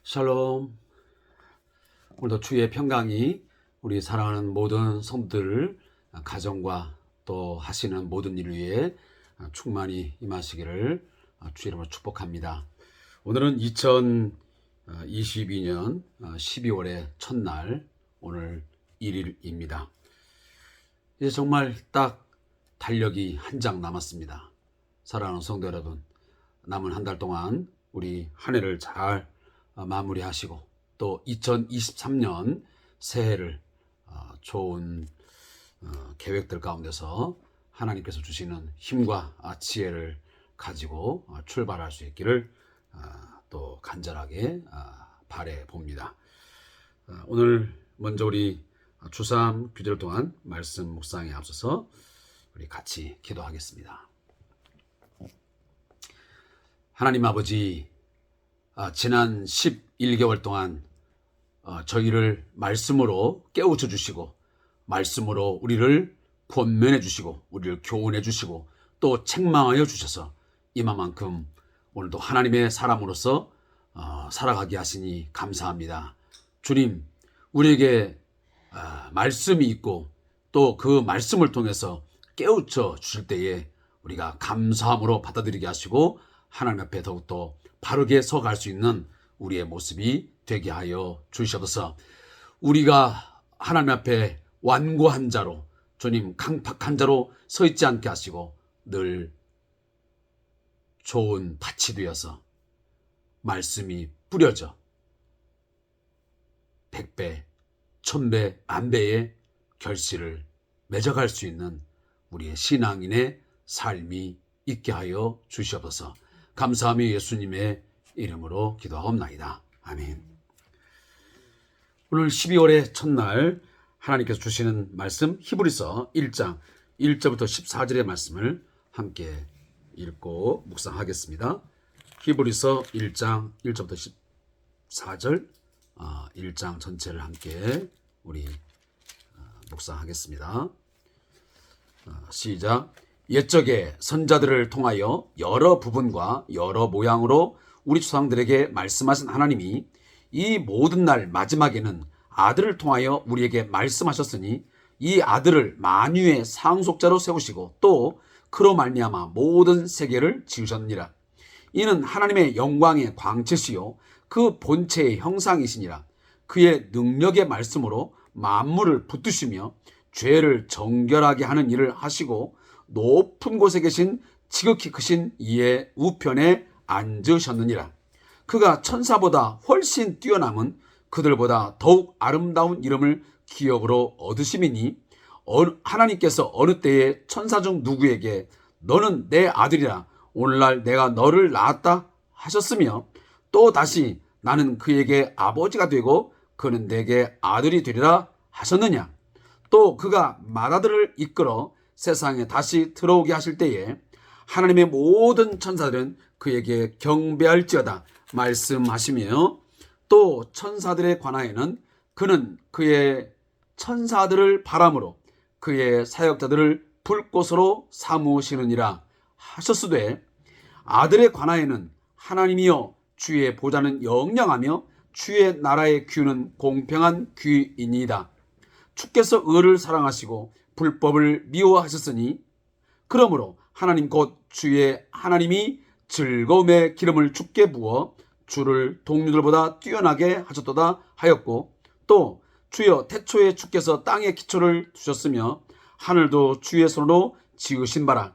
샬롬. 오늘도 주의 평강이 우리 사랑하는 모든 성도들 가정과 또 하시는 모든 일 위에 충만히 임하시기를 주의 이름으로 축복합니다. 오늘은 2022년 12월의 첫날, 오늘 1일입니다. 이제 정말 딱 달력이 한 장 남았습니다. 사랑하는 성도 여러분, 남은 한 달 동안 우리 한 해를 잘 마무리하시고 또 2023년 새해를 좋은 계획들 가운데서 하나님께서 주시는 힘과 지혜를 가지고 출발할 수 있기를 또 간절하게 바래 봅니다. 오늘 먼저 우리 주3 규제를 통한 말씀 묵상에 앞서서 우리 같이 기도하겠습니다. 하나님 아버지, 지난 11개월 동안 저희를 말씀으로 깨우쳐 주시고 말씀으로 우리를 권면해 주시고 우리를 교훈해 주시고 또 책망하여 주셔서 이만큼 오늘도 하나님의 사람으로서 살아가게 하시니 감사합니다. 주님, 우리에게 말씀이 있고 또 그 말씀을 통해서 깨우쳐 주실 때에 우리가 감사함으로 받아들이게 하시고 하나님 앞에 더욱더 바르게 서갈 수 있는 우리의 모습이 되게 하여 주시옵소서. 우리가 하나님 앞에 완고한 자로, 주님 강팍한 자로 서 있지 않게 하시고 늘 좋은 밭이 되어서 말씀이 뿌려져 100배, 1000배, 만배의 결실을 맺어갈 수 있는 우리의 신앙인의 삶이 있게 하여 주시옵소서. 감사하며 예수님의 이름으로 기도하옵나이다. 아멘. 오늘 12월의 첫날 하나님께서 주시는 말씀 히브리서 1장 1절부터 14절의 말씀을 함께 읽고 묵상하겠습니다. 히브리서 1장 1절부터 14절 1장 전체를 함께 우리 묵상하겠습니다. 시작. 옛적에 선자들을 통하여 여러 부분과 여러 모양으로 우리 조상들에게 말씀하신 하나님이 이 모든 날 마지막에는 아들을 통하여 우리에게 말씀하셨으니 이 아들을 만유의 상속자로 세우시고 또 그로 말미암아 모든 세계를 지으셨느니라. 이는 하나님의 영광의 광채시요 그 본체의 형상이시니라. 그의 능력의 말씀으로 만물을 붙드시며 죄를 정결하게 하는 일을 하시고 높은 곳에 계신 지극히 크신 이의 우편에 앉으셨느니라. 그가 천사보다 훨씬 뛰어남은 그들보다 더욱 아름다운 이름을 기업으로 얻으심이니 하나님께서 어느 때에 천사 중 누구에게 너는 내 아들이라 오늘날 내가 너를 낳았다 하셨으며 또 다시 나는 그에게 아버지가 되고 그는 내게 아들이 되리라 하셨느냐. 또 그가 맏아들을 이끌어 세상에 다시 들어오게 하실 때에 하나님의 모든 천사들은 그에게 경배할지어다 말씀하시며 또 천사들에 관하여는 그는 그의 천사들을 바람으로 그의 사역자들을 불꽃으로 삼으시느니라 하셨으되 아들에 관하여는 하나님이여 주의 보좌는 영영하며 주의 나라의 규는 공평한 규이니이다. 주께서 의를 사랑하시고 불법을 미워하셨으니 그러므로 하나님 곧 주의 하나님이 즐거움의 기름을 주께 부어 주를 동료들보다 뛰어나게 하셨도다 하였고 또 주여 태초에 주께서 땅에 기초를 두셨으며 하늘도 주의 손으로 지으신 바라.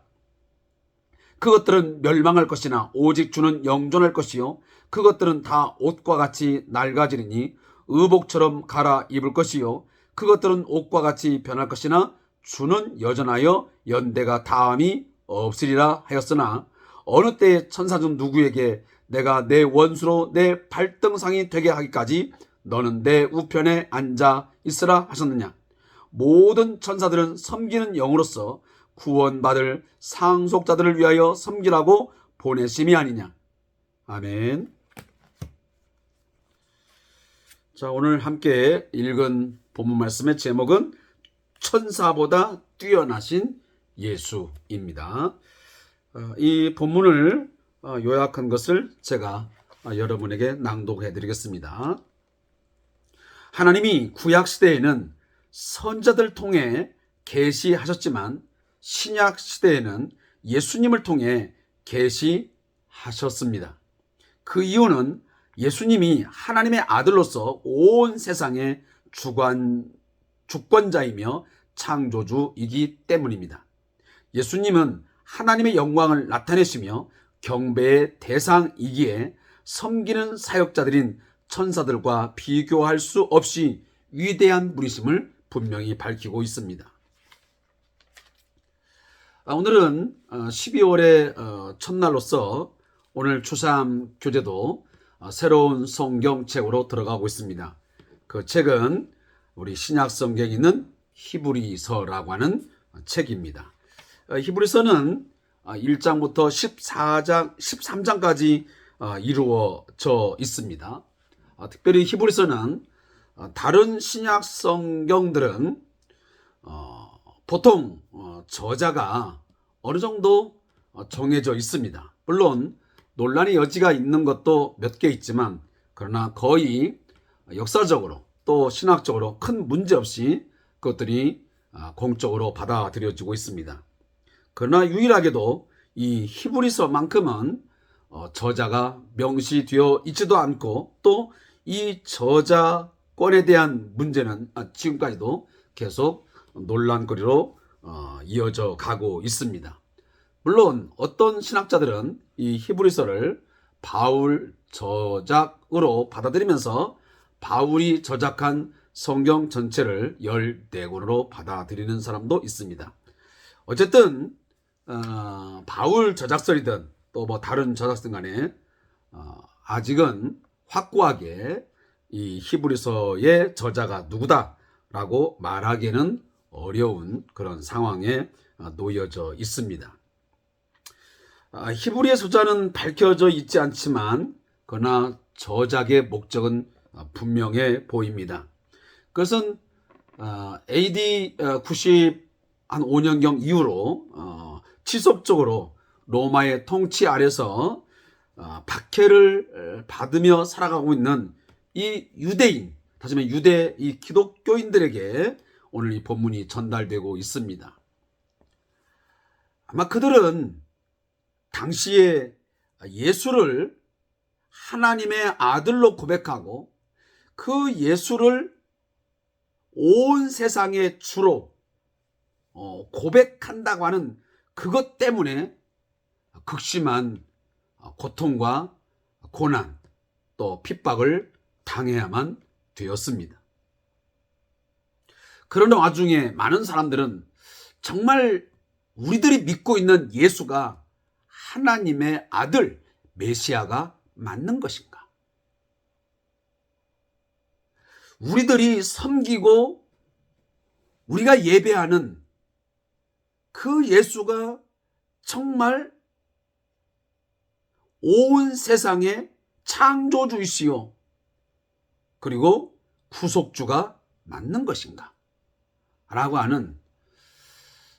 그것들은 멸망할 것이나 오직 주는 영존할 것이요 그것들은 다 옷과 같이 낡아지리니 의복처럼 갈아 입을 것이요 그것들은 옷과 같이 변할 것이나 주는 여전하여 연대가 다함이 없으리라 하였으나 어느 때에 천사 중 누구에게 내가 내 원수로 내 발등상이 되게 하기까지 너는 내 우편에 앉아 있으라 하셨느냐. 모든 천사들은 섬기는 영으로서 구원받을 상속자들을 위하여 섬기라고 보내심이 아니냐. 아멘. 자, 오늘 함께 읽은 본문 말씀의 제목은 천사보다 뛰어나신 예수입니다. 이 본문을 요약한 것을 제가 여러분에게 낭독해 드리겠습니다. 하나님이 구약 시대에는 선자들 통해 계시하셨지만 신약 시대에는 예수님을 통해 계시하셨습니다. 그 이유는 예수님이 하나님의 아들로서 온 세상의 주권자이며 창조주이기 때문입니다. 예수님은 하나님의 영광을 나타내시며 경배의 대상이기에 섬기는 사역자들인 천사들과 비교할 수 없이 위대한 분이심을 분명히 밝히고 있습니다. 오늘은 12월의 첫날로서 오늘 추삼 교재도 새로운 성경책으로 들어가고 있습니다. 그 책은 우리 신약 성경에 있는 히브리서라고 하는 책입니다. 히브리서는 1장부터 13장까지 이루어져 있습니다. 특별히 히브리서는 다른 신약 성경들은 보통 저자가 어느 정도 정해져 있습니다. 물론 논란의 여지가 있는 것도 몇 개 있지만 그러나 거의 역사적으로 또 신학적으로 큰 문제 없이 그것들이 공적으로 받아들여지고 있습니다. 그러나 유일하게도 이 히브리서만큼은 저자가 명시되어 있지도 않고 또 이 저자권에 대한 문제는 지금까지도 계속 논란거리로 이어져 가고 있습니다. 물론 어떤 신학자들은 이 히브리서를 바울 저작으로 받아들이면서 바울이 저작한 성경 전체를 14권으로 받아들이는 사람도 있습니다. 어쨌든 바울 저작설이든 또 뭐 다른 저작설 간에 아직은 확고하게 이 히브리서의 저자가 누구다라고 말하기는 어려운 그런 상황에 놓여져 있습니다. 히브리의 저자는 밝혀져 있지 않지만 그러나 저작의 목적은 분명해 보입니다. 그것은 AD 95년경 이후로 지속적으로 로마의 통치 아래서 박해를 받으며 살아가고 있는 이 유대인, 다시 말해 유대 이 기독교인들에게 오늘 이 본문이 전달되고 있습니다. 아마 그들은 당시에 예수를 하나님의 아들로 고백하고 그 예수를 온 세상의 주로 고백한다고 하는 그것 때문에 극심한 고통과 고난 또 핍박을 당해야만 되었습니다. 그러는 와중에 많은 사람들은 정말 우리들이 믿고 있는 예수가 하나님의 아들 메시아가 맞는 것인가? 우리들이 섬기고 우리가 예배하는 그 예수가 정말 온 세상의 창조주이시요 그리고 구속주가 맞는 것인가? 라고 하는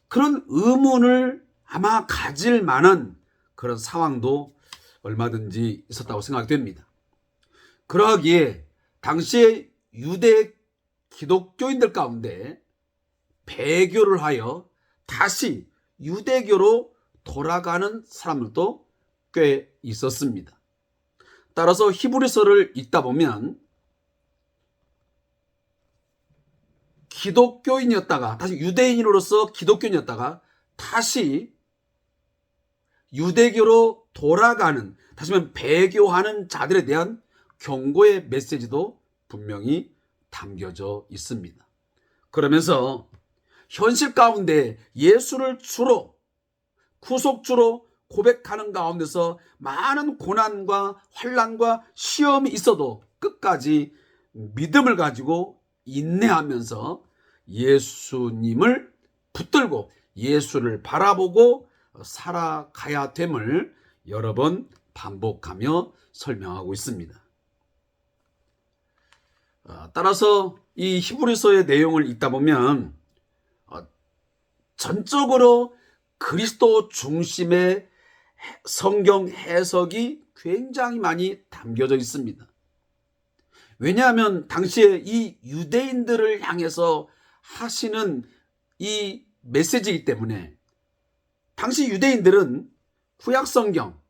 그런 의문을 아마 가질 만한 그런 상황도 얼마든지 있었다고 생각이 됩니다. 그러하기에 당시의 유대 기독교인들 가운데 배교를 하여 다시 유대교로 돌아가는 사람들도 꽤 있었습니다. 따라서 히브리서를 읽다 보면 기독교인이었다가 다시 유대인으로서 기독교인이었다가 다시 유대교로 돌아가는, 다시 말하면 배교하는 자들에 대한 경고의 메시지도 분명히 담겨져 있습니다. 그러면서 현실 가운데 예수를 주로 구속주로 고백하는 가운데서 많은 고난과 환난과 시험이 있어도 끝까지 믿음을 가지고 인내하면서 예수님을 붙들고 예수를 바라보고 살아가야 됨을 여러 번 반복하며 설명하고 있습니다. 따라서 이 히브리서의 내용을 읽다 보면 전적으로 그리스도 중심의 성경 해석이 굉장히 많이 담겨져 있습니다. 왜냐하면 당시에 이 유대인들을 향해서 하시는 이 메시지이기 때문에 당시 유대인들은 구약성경,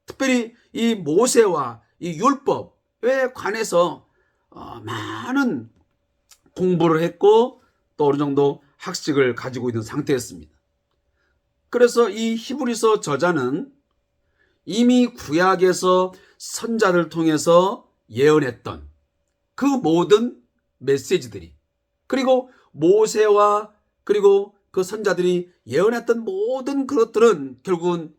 특별히 이 모세와 이 율법에 관해서 많은 공부를 했고 또 어느 정도 학식을 가지고 있는 상태였습니다. 그래서 이 히브리서 저자는 이미 구약에서 선자들 통해서 예언했던 그 모든 메시지들이, 그리고 모세와 그리고 그 선자들이 예언했던 모든 그것들은 결국은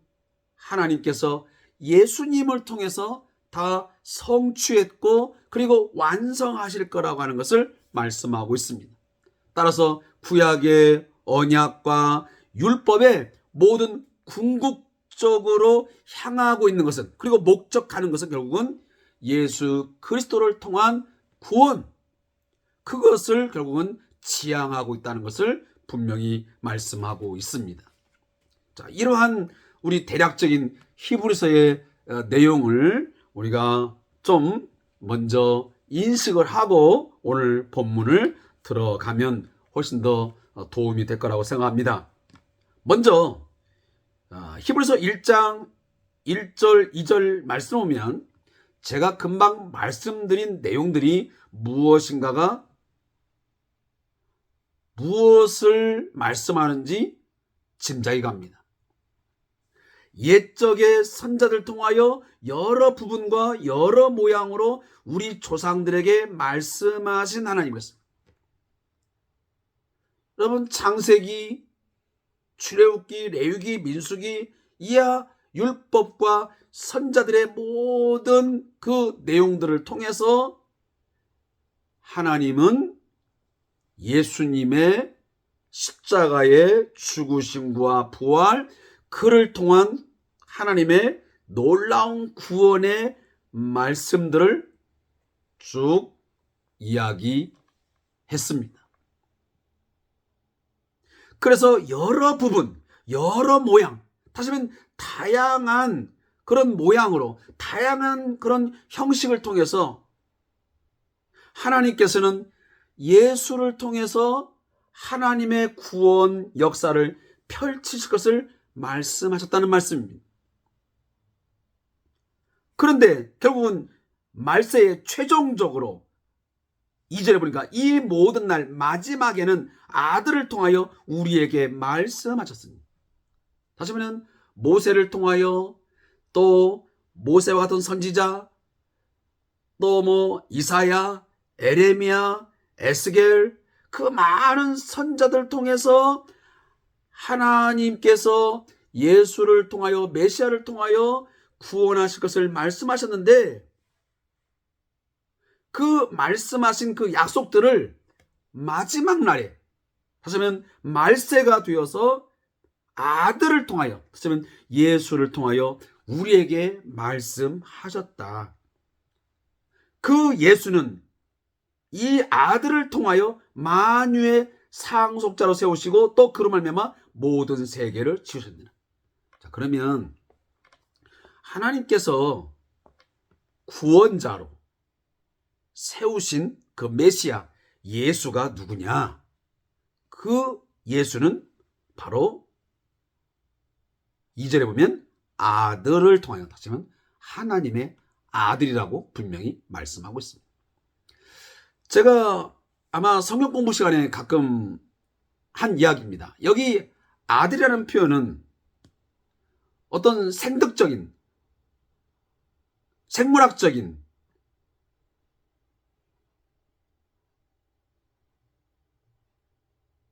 하나님께서 예수님을 통해서 다 성취했고 그리고 완성하실 거라고 하는 것을 말씀하고 있습니다. 따라서 구약의 언약과 율법의 모든 궁극적으로 향하고 있는 것은, 그리고 목적하는 것은 결국은 예수 그리스도를 통한 구원, 그것을 결국은 지향하고 있다는 것을 분명히 말씀하고 있습니다. 자, 이러한 우리 대략적인 히브리서의 내용을 우리가 좀 먼저 인식을 하고 오늘 본문을 들어가면 훨씬 더 도움이 될 거라고 생각합니다. 먼저 히브리서 1장 1절 2절 말씀 보면 제가 금방 말씀드린 내용들이 무엇인가가 무엇을 말씀하는지 짐작이 갑니다. 옛적의 선자들 통하여 여러 부분과 여러 모양으로 우리 조상들에게 말씀하신 하나님이었습니다. 여러분, 창세기, 출애굽기, 레위기, 민수기, 이하 율법과 선자들의 모든 그 내용들을 통해서 하나님은 예수님의 십자가의 죽으심과 부활, 그를 통한 하나님의 놀라운 구원의 말씀들을 쭉 이야기했습니다. 그래서 여러 부분, 여러 모양, 다시 말하면 다양한 그런 모양으로, 다양한 그런 형식을 통해서 하나님께서는 예수를 통해서 하나님의 구원 역사를 펼치실 것을 말씀하셨다는 말씀입니다. 그런데 결국은 말세에 최종적으로 2절에 보니까 이 모든 날 마지막에는 아들을 통하여 우리에게 말씀하셨습니다. 다시 말하면 모세를 통하여, 또 모세와 같은 선지자, 또 이사야, 에레미야, 에스겔, 그 많은 선자들 통해서 하나님께서 예수를 통하여, 메시아를 통하여 구원하실 것을 말씀하셨는데, 그 말씀하신 그 약속들을 마지막 날에, 다시 말하면 말세가 되어서 아들을 통하여, 다시 말하면 예수를 통하여 우리에게 말씀하셨다. 그 예수는 이 아들을 통하여 만유의 상속자로 세우시고 또 그로 말미암아 모든 세계를 지으셨느니라. 자, 그러면 하나님께서 구원자로 세우신 그 메시아 예수가 누구냐? 그 예수는 바로 2절에 보면 아들을 통하여, 다시 말하면 하나님의 아들이라고 분명히 말씀하고 있습니다. 제가 아마 성경 공부 시간에 가끔 한 이야기입니다. 여기 아들이라는 표현은 어떤 생득적인, 생물학적인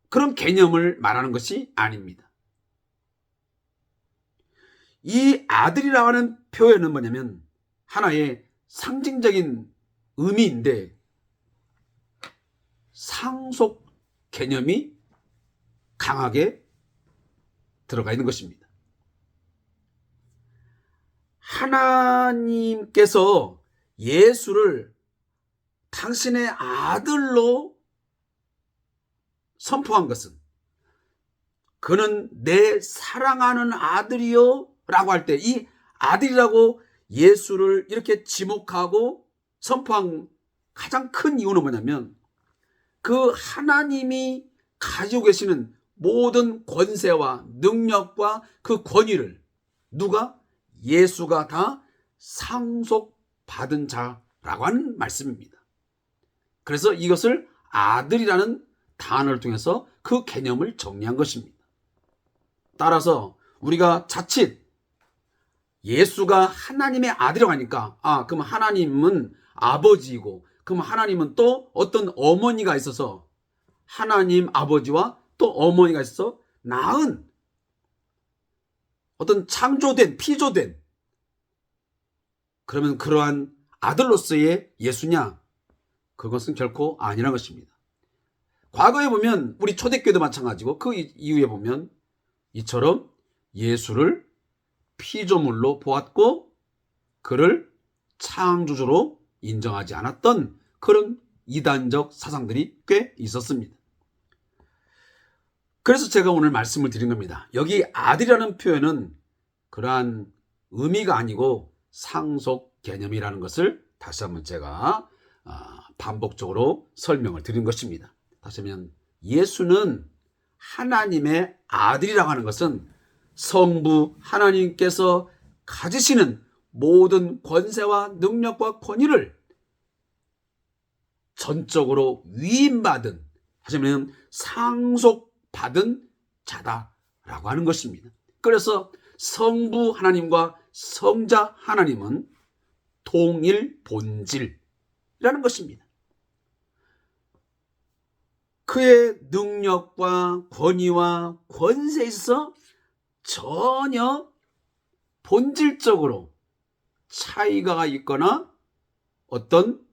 그런 개념을 말하는 것이 아닙니다. 이 아들이라고 하는 표현은 뭐냐면 하나의 상징적인 의미인데 상속 개념이 강하게 들어가 있는 것입니다. 하나님께서 예수를 당신의 아들로 선포한 것은, 그는 내 사랑하는 아들이요 라고 할 때 이 아들이라고 예수를 이렇게 지목하고 선포한 가장 큰 이유는 뭐냐면 그 하나님이 가지고 계시는 모든 권세와 능력과 그 권위를 누가? 예수가 다 상속받은 자라고 하는 말씀입니다. 그래서 이것을 아들이라는 단어를 통해서 그 개념을 정리한 것입니다. 따라서 우리가 자칫 예수가 하나님의 아들이라고 하니까 그럼 하나님은 아버지이고 그럼 하나님은 또 어떤 어머니가 있어서 하나님 아버지와 또 어머니가 있어서 낳은 어떤 창조된 피조된 그러면 그러한 아들로서의 예수냐? 그것은 결코 아니라는 것입니다. 과거에 보면 우리 초대교회도 마찬가지고 그 이후에 보면 이처럼 예수를 피조물로 보았고 그를 창조주로 인정하지 않았던 그런 이단적 사상들이 꽤 있었습니다. 그래서 제가 오늘 말씀을 드린 겁니다. 여기 아들이라는 표현은 그러한 의미가 아니고 상속 개념이라는 것을 다시 한번 제가 반복적으로 설명을 드린 것입니다. 다시 하면 예수는 하나님의 아들이라고 하는 것은 성부 하나님께서 가지시는 모든 권세와 능력과 권위를 전적으로 위임받은, 하시면 상속받은 자다라고 하는 것입니다. 그래서 성부 하나님과 성자 하나님은 동일 본질이라는 것입니다. 그의 능력과 권위와 권세에 있어서 전혀 본질적으로 차이가 있거나 어떤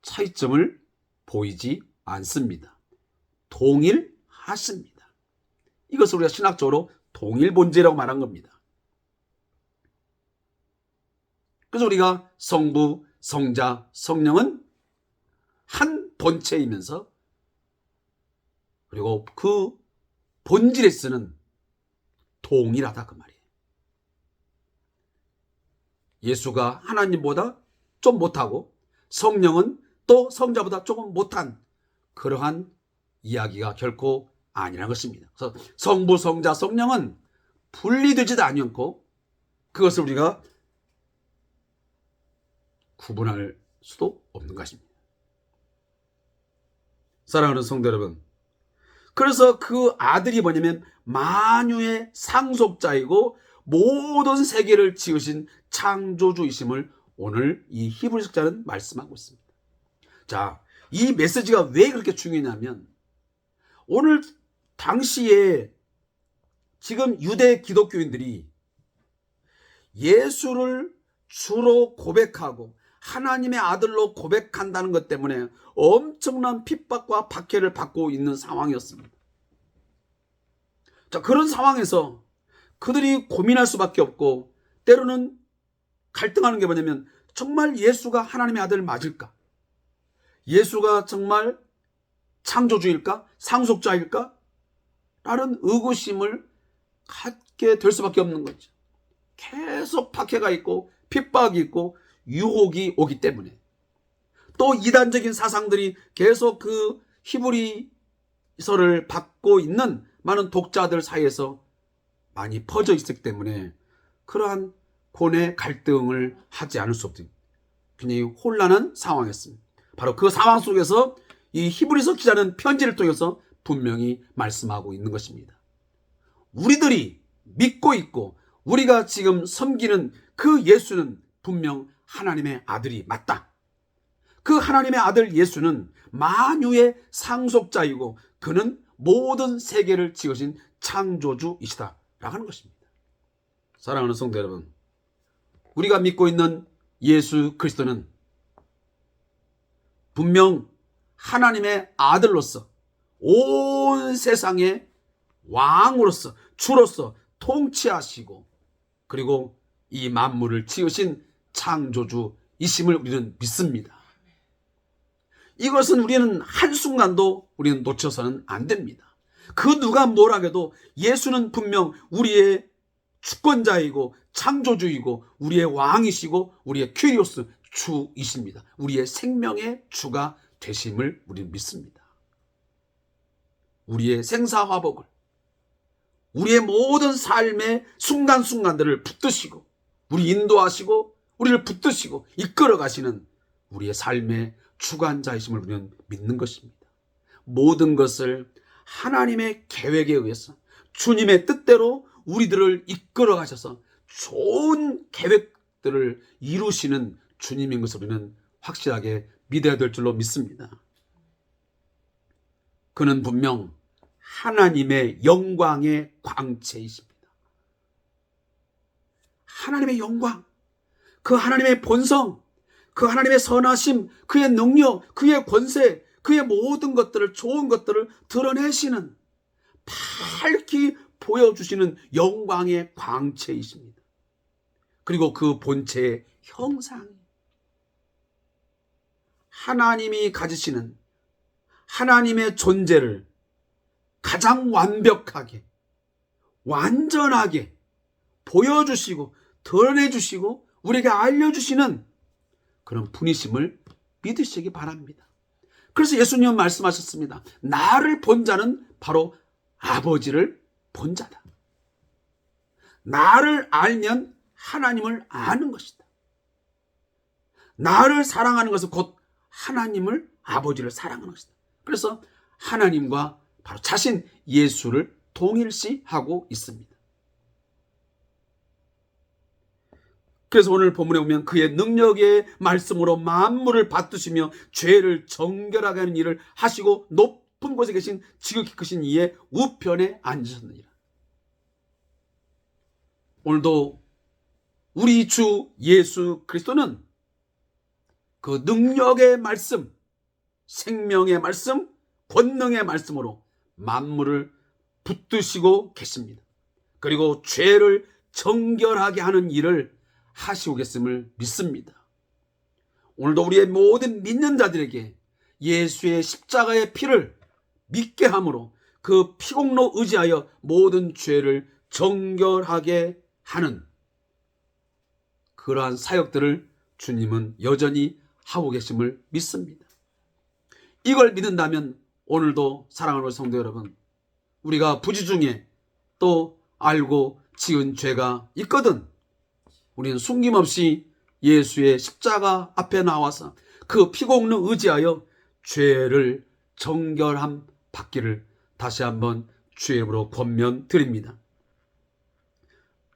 차이점을 보이지 않습니다. 동일하십니다. 이것을 우리가 신학적으로 동일 본질이라고 말한 겁니다. 그래서 우리가 성부, 성자, 성령은 한 본체이면서 그리고 그 본질에 있어서는 동일하다 그 말이에요. 예수가 하나님보다 좀 못하고 성령은 또 성자보다 조금 못한 그러한 이야기가 결코 아니라는 것입니다. 그래서 성부, 성자, 성령은 분리되지도 않고 그것을 우리가 구분할 수도 없는 것입니다. 사랑하는 성도 여러분, 그래서 그 아들이 뭐냐면 만유의 상속자이고 모든 세계를 지으신 창조주이심을 오늘 이 히브리 책자는 말씀하고 있습니다. 자, 이 메시지가 왜 그렇게 중요하냐면 오늘 당시에 지금 유대 기독교인들이 예수를 주로 고백하고 하나님의 아들로 고백한다는 것 때문에 엄청난 핍박과 박해를 받고 있는 상황이었습니다. 자, 그런 상황에서 그들이 고민할 수밖에 없고 때로는 갈등하는 게 뭐냐면 정말 예수가 하나님의 아들 맞을까? 예수가 정말 창조주일까? 상속자일까? 라는 의구심을 갖게 될 수밖에 없는 거죠. 계속 박해가 있고 핍박이 있고 유혹이 오기 때문에 또 이단적인 사상들이 계속 그 히브리서를 받고 있는 많은 독자들 사이에서 많이 퍼져 있기 때문에 그러한 고뇌 갈등을 하지 않을 수 없던 굉장히 혼란한 상황이었습니다. 바로 그 상황 속에서 이 히브리서 기자는 편지를 통해서 분명히 말씀하고 있는 것입니다. 우리들이 믿고 있고 우리가 지금 섬기는 그 예수는 분명 하나님의 아들이 맞다. 그 하나님의 아들 예수는 만유의 상속자이고 그는 모든 세계를 지으신 창조주이시다 라고 하는 것입니다. 사랑하는 성도 여러분, 우리가 믿고 있는 예수 그리스도는 분명 하나님의 아들로서 온 세상의 왕으로서 주로서 통치하시고 그리고 이 만물을 지으신 창조주이심을 우리는 믿습니다. 이것은 우리는 한순간도 우리는 놓쳐서는 안 됩니다. 그 누가 뭐라 해도 예수는 분명 우리의 주권자이고 창조주이고 우리의 왕이시고 우리의 퀴리오스 주이십니다. 우리의 생명의 주가 되심을 우리는 믿습니다. 우리의 생사화복을, 우리의 모든 삶의 순간순간들을 붙드시고 우리 인도하시고 우리를 붙드시고 이끌어 가시는 우리의 삶의 주관자이심을 우리는 믿는 것입니다. 모든 것을 하나님의 계획에 의해서 주님의 뜻대로 우리들을 이끌어 가셔서 좋은 계획들을 이루시는 주님인 것을 우리는 확실하게 믿어야 될 줄로 믿습니다. 그는 분명 하나님의 영광의 광채이십니다. 하나님의 영광, 그 하나님의 본성, 그 하나님의 선하심, 그의 능력, 그의 권세, 그의 모든 것들을, 좋은 것들을 드러내시는, 밝히 보여주시는 영광의 광채이십니다. 그리고 그 본체의 형상이 하나님이 가지시는 하나님의 존재를 가장 완벽하게, 완전하게 보여주시고 드러내주시고 우리에게 알려주시는 그런 분이심을 믿으시기 바랍니다. 그래서 예수님은 말씀하셨습니다. 나를 본 자는 바로 아버지를 본 자다. 나를 알면 하나님을 아는 것이다. 나를 사랑하는 것은 곧 하나님을, 아버지를 사랑하는 것이다. 그래서 하나님과 바로 자신 예수를 동일시하고 있습니다. 그래서 오늘 본문에 보면 그의 능력의 말씀으로 만물을 받드시며 죄를 정결하게 하는 일을 하시고 높은 곳에 계신 지극히 크신 이의 우편에 앉으셨느니라. 오늘도 우리 주 예수 그리스도는 그 능력의 말씀, 생명의 말씀, 권능의 말씀으로 만물을 붙드시고 계십니다. 그리고 죄를 정결하게 하는 일을 하시고 계심을 믿습니다. 오늘도 우리의 모든 믿는 자들에게 예수의 십자가의 피를 믿게 함으로 그 피공로 의지하여 모든 죄를 정결하게 하는 그러한 사역들을 주님은 여전히 하고 계심을 믿습니다. 이걸 믿는다면 오늘도 사랑하는 성도 여러분, 우리가 부지 중에 또 알고 지은 죄가 있거든 우리는 숨김없이 예수의 십자가 앞에 나와서 그 피공로 의지하여 죄를 정결함 받기를 다시 한번 주의 이름으로 권면드립니다.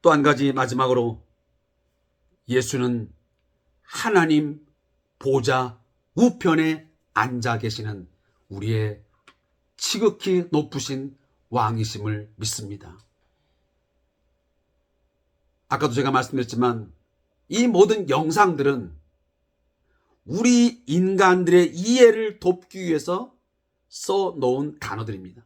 또 한 가지 마지막으로 예수는 하나님 보좌 우편에 앉아 계시는 우리의 지극히 높으신 왕이심을 믿습니다. 아까도 제가 말씀드렸지만 이 모든 영상들은 우리 인간들의 이해를 돕기 위해서 써놓은 단어들입니다.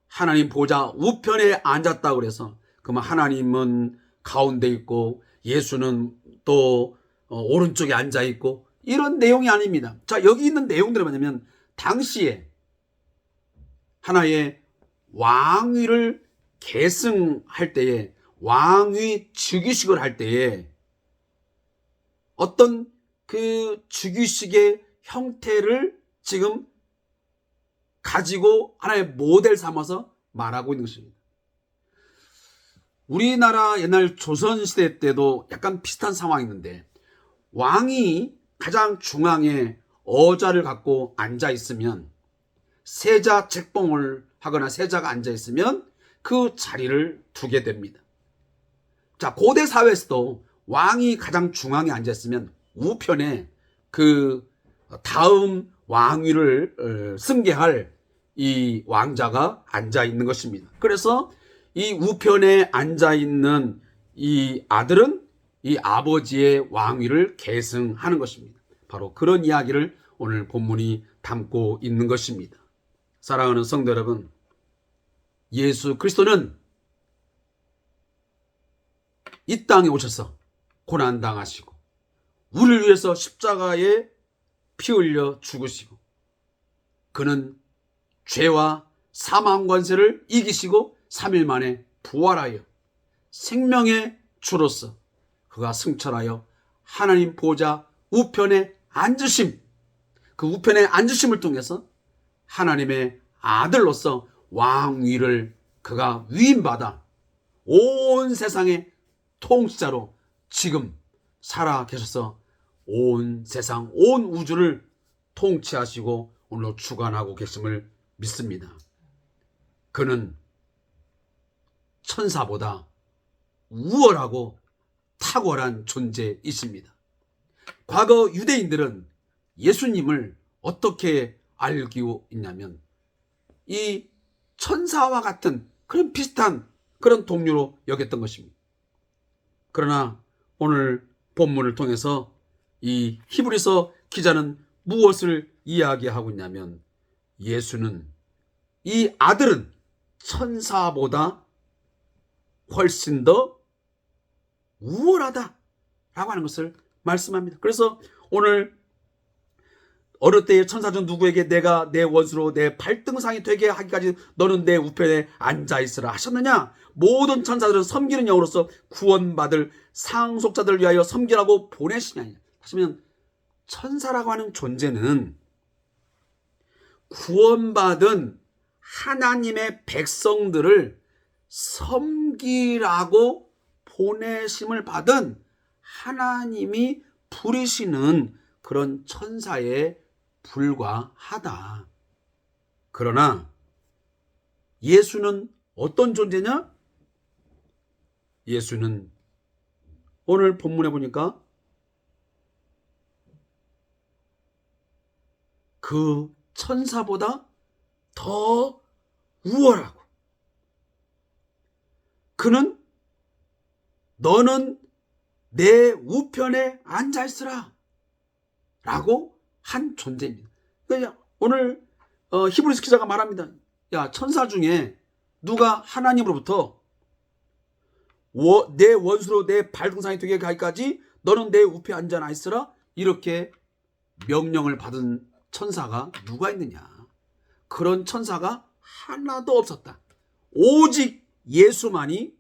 하나님 보좌 우편에 앉았다고 해서 그러면 하나님은 가운데 있고 예수는 또 오른쪽에 앉아 있고 이런 내용이 아닙니다. 자, 여기 있는 내용들은 뭐냐면 당시에 하나의 왕위를 계승할 때에, 왕위 즉위식을 할 때에 어떤 그 즉위식의 형태를 지금 가지고 하나의 모델 삼아서 말하고 있는 것입니다. 우리나라 옛날 조선시대 때도 약간 비슷한 상황이 있는데 왕이 가장 중앙에 어좌를 갖고 앉아 있으면 세자 책봉을 하거나 세자가 앉아 있으면 그 자리를 두게 됩니다. 자, 고대 사회에서도 왕이 가장 중앙에 앉아 있으면 우편에 그 다음 왕위를 승계할 이 왕자가 앉아 있는 것입니다. 그래서 이 우편에 앉아 있는 이 아들은 이 아버지의 왕위를 계승하는 것입니다. 바로 그런 이야기를 오늘 본문이 담고 있는 것입니다. 사랑하는 성도 여러분, 예수 그리스도는 이 땅에 오셔서 고난당하시고 우리를 위해서 십자가에 피 흘려 죽으시고 그는 죄와 사망 권세를 이기시고 3일 만에 부활하여 생명의 주로서 그가 승천하여 하나님 보좌 우편에 앉으심, 그 우편에 앉으심을 통해서 하나님의 아들로서 왕위를 그가 위임받아 온 세상의 통치자로 지금 살아 계셔서 온 세상, 온 우주를 통치하시고 오늘로 주관하고 계심을 믿습니다. 그는 천사보다 우월하고 탁월한 존재이십니다. 과거 유대인들은 예수님을 어떻게 알고 있냐면 이 천사와 같은 그런 비슷한 그런 동료로 여겼던 것입니다. 그러나 오늘 본문을 통해서 이 히브리서 기자는 무엇을 이야기하고 있냐면 예수는, 이 아들은 천사보다 훨씬 더 우월하다라고 하는 것을 말씀합니다. 그래서 오늘 어느 때에 천사 중 누구에게 내가 내 원수로 내 발등상이 되게 하기까지 너는 내 우편에 앉아있으라 하셨느냐? 모든 천사들은 섬기는 영으로서 구원받을 상속자들을 위하여 섬기라고 보내시냐? 하시면 천사라고 하는 존재는 구원받은 하나님의 백성들을 섬기라고 보내심을 받은 하나님이 부리시는 그런 천사에 불과하다. 그러나 예수는 어떤 존재냐? 예수는 오늘 본문에 보니까 그 천사보다 더 우월하고, 그는 너는 내 우편에 앉아있으라 라고 한 존재입니다. 그러니까 오늘 히브리서 기자가 말합니다. 야, 천사 중에 누가 하나님으로부터 내 원수로 내 발등상이 되게 가기까지 너는 내 우편에 앉아 있으라 이렇게 명령을 받은 천사가 누가 있느냐? 그런 천사가 하나도 없었다. 오직 예수만이,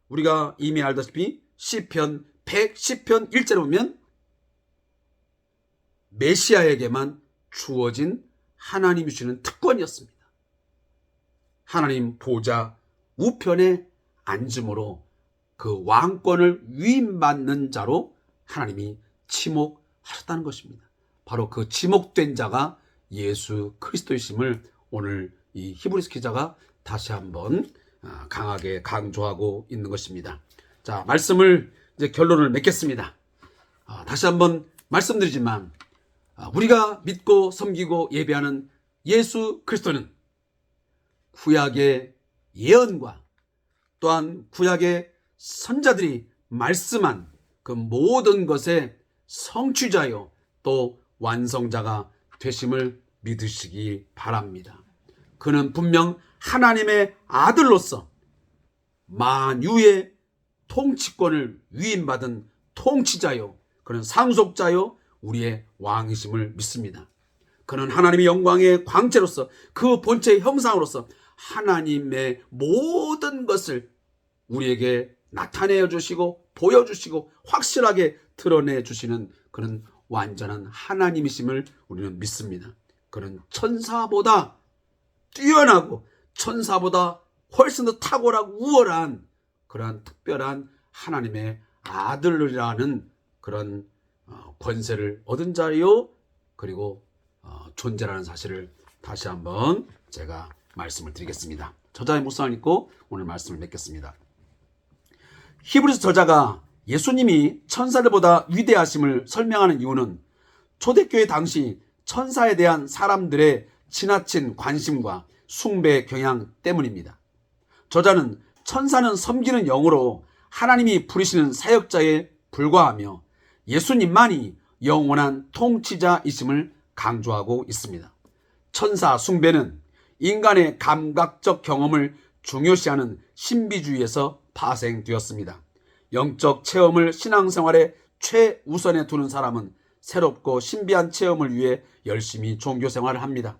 우리가 이미 알다시피 시편 110편 1절에 보면 메시아에게만 주어진 하나님이 주시는 특권이었습니다. 하나님 보좌 우편에 앉음으로 그 왕권을 위임받는 자로 하나님이 지목하셨다는 것입니다. 바로 그 지목된 자가 예수 그리스도이심을 오늘 이 히브리서 기자가 다시 한번 강하게 강조하고 있는 것입니다. 자, 말씀을 이제 결론을 맺겠습니다. 다시 한번 말씀드리지만 우리가 믿고 섬기고 예배하는 예수 그리스도는 구약의 예언과 또한 구약의 선자들이 말씀한 그 모든 것의 성취자요 또 완성자가 되심을 믿으시기 바랍니다. 그는 분명 하나님의 아들로서 만유의 통치권을 위임받은 통치자요, 그는 상속자요, 우리의 왕이심을 믿습니다. 그는 하나님의 영광의 광채로서 그 본체의 형상으로서 하나님의 모든 것을 우리에게 나타내어 주시고 보여주시고 확실하게 드러내 주시는 그런 완전한 하나님이심을 우리는 믿습니다. 그는 천사보다 뛰어나고 천사보다 훨씬 더 탁월하고 우월한 그러한 특별한 하나님의 아들이라는 그런 권세를 얻은 자요, 그리고 존재라는 사실을 다시 한번 제가 말씀을 드리겠습니다. 저자의 묵상을 읽고 오늘 말씀을 맺겠습니다. 히브리서 저자가 예수님이 천사들보다 위대하심을 설명하는 이유는 초대교회 당시 천사에 대한 사람들의 지나친 관심과 숭배 경향 때문입니다. 저자는 천사는 섬기는 영으로 하나님이 부리시는 사역자에 불과하며 예수님만이 영원한 통치자이심을 강조하고 있습니다. 천사 숭배는 인간의 감각적 경험을 중요시하는 신비주의에서 파생되었습니다. 영적 체험을 신앙생활의 최우선에 두는 사람은 새롭고 신비한 체험을 위해 열심히 종교생활을 합니다.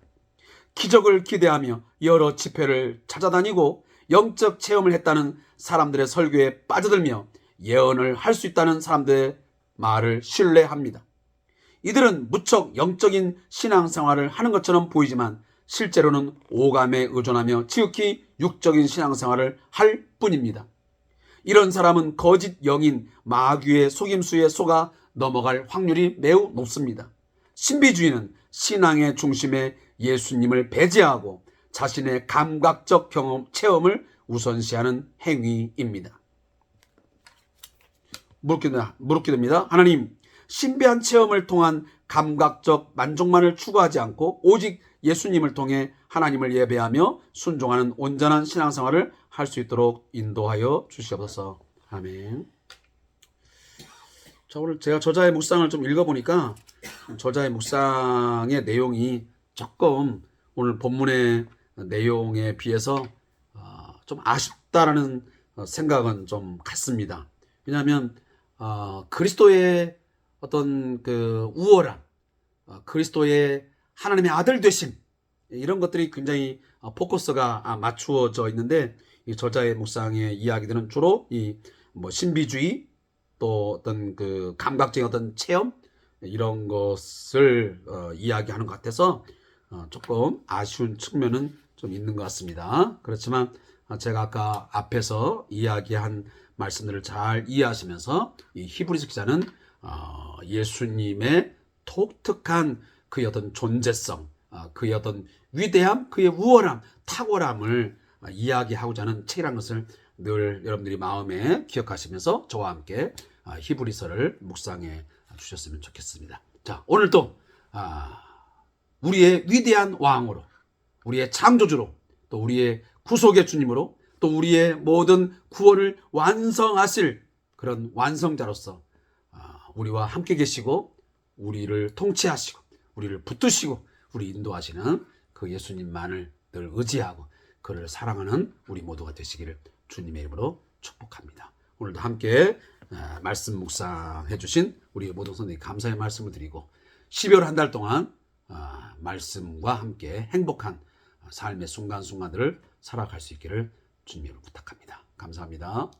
기적을 기대하며 여러 집회를 찾아다니고 영적 체험을 했다는 사람들의 설교에 빠져들며 예언을 할 수 있다는 사람들의 말을 신뢰합니다. 이들은 무척 영적인 신앙생활을 하는 것처럼 보이지만 실제로는 오감에 의존하며 지극히 육적인 신앙생활을 할 뿐입니다. 이런 사람은 거짓 영인 마귀의 속임수에 속아 넘어갈 확률이 매우 높습니다. 신비주의는 신앙의 중심에 예수님을 배제하고 자신의 감각적 체험을 우선시하는 행위입니다. 묻게 됩니다. 하나님, 신비한 체험을 통한 감각적 만족만을 추구하지 않고 오직 예수님을 통해 하나님을 예배하며 순종하는 온전한 신앙생활을 할 수 있도록 인도하여 주시옵소서. 아멘. 자, 오늘 제가 저자의 묵상을 좀 읽어보니까 저자의 묵상의 내용이 조금 오늘 본문의 내용에 비해서 좀 아쉽다라는 생각은 좀 같습니다. 왜냐하면 그리스도의 어떤 그 우월함, 그리스도의 하나님의 아들 되심, 이런 것들이 굉장히 포커스가 맞추어져 있는데, 이 저자의 묵상의 이야기들은 주로 이 뭐 신비주의, 또 어떤 그 감각적인 어떤 체험, 이런 것을 이야기하는 것 같아서 조금 아쉬운 측면은 좀 있는 것 같습니다. 그렇지만 제가 아까 앞에서 이야기한 말씀들을 잘 이해하시면서 이 히브리서 기자는 예수님의 독특한 그의 어떤 존재성, 그의 어떤 위대함, 그의 우월함, 탁월함을 이야기하고자 하는 책이라는 것을 늘 여러분들이 마음에 기억하시면서 저와 함께 히브리서를 묵상해 주셨으면 좋겠습니다. 자, 오늘도 우리의 위대한 왕으로, 우리의 창조주로, 또 우리의 구속의 주님으로, 또 우리의 모든 구원을 완성하실 그런 완성자로서 우리와 함께 계시고 우리를 통치하시고 우리를 붙드시고 우리 인도하시는 그 예수님만을 늘 의지하고 그를 사랑하는 우리 모두가 되시기를 주님의 이름으로 축복합니다. 오늘도 함께 말씀 묵상해 주신 우리 모든 선생님 감사의 말씀을 드리고 12월 한 달 동안 말씀과 함께 행복한 삶의 순간순간들을 살아갈 수 있기를 주님으로 부탁합니다. 감사합니다.